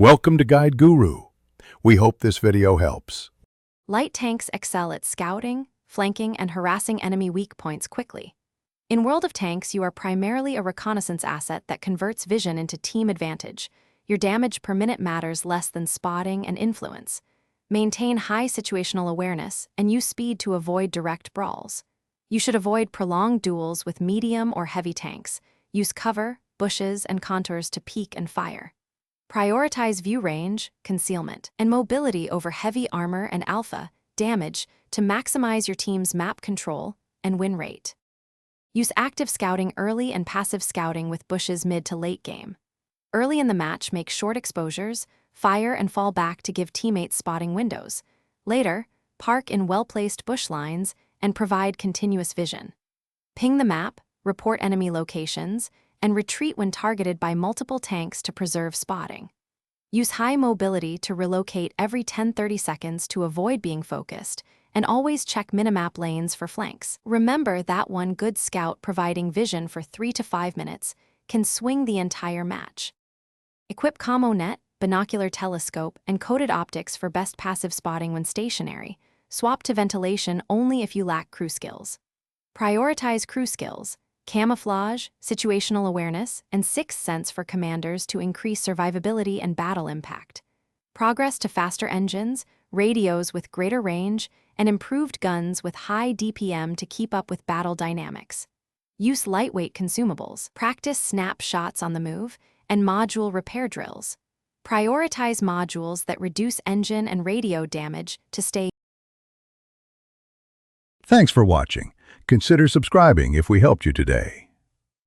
Welcome to Guide Guru. We hope this video helps. Light tanks excel at scouting, flanking, and harassing enemy weak points quickly. In World of Tanks, you are primarily a reconnaissance asset that converts vision into team advantage. Your damage per minute matters less than spotting and influence. Maintain high situational awareness and use speed to avoid direct brawls. You should avoid prolonged duels with medium or heavy tanks. Use cover, bushes, and contours to peek and fire. Prioritize view range, concealment, and mobility over heavy armor and alpha damage to maximize your team's map control and win rate. Use active scouting early and passive scouting with bushes mid to late game. Early in the match, make short exposures, fire and fall back to give teammates spotting windows. Later, park in well-placed bush lines and provide continuous vision. Ping the map, report enemy locations, and retreat when targeted by multiple tanks to preserve spotting. Use high mobility to relocate every 10-30 seconds to avoid being focused, and always check minimap lanes for flanks. Remember that one good scout providing vision for 3 to 5 minutes can swing the entire match. Equip commo net, binocular telescope, and coated optics for best passive spotting when stationary. Swap to ventilation only if you lack crew skills. Prioritize crew skills, camouflage, situational awareness, and sixth sense for commanders to increase survivability and battle impact. Progress to faster engines, radios with greater range, and improved guns with high DPM to keep up with battle dynamics. Use lightweight consumables, practice snapshots on the move, and module repair drills. Prioritize modules that reduce engine and radio damage to stay. Thanks for watching. Consider subscribing if we helped you today.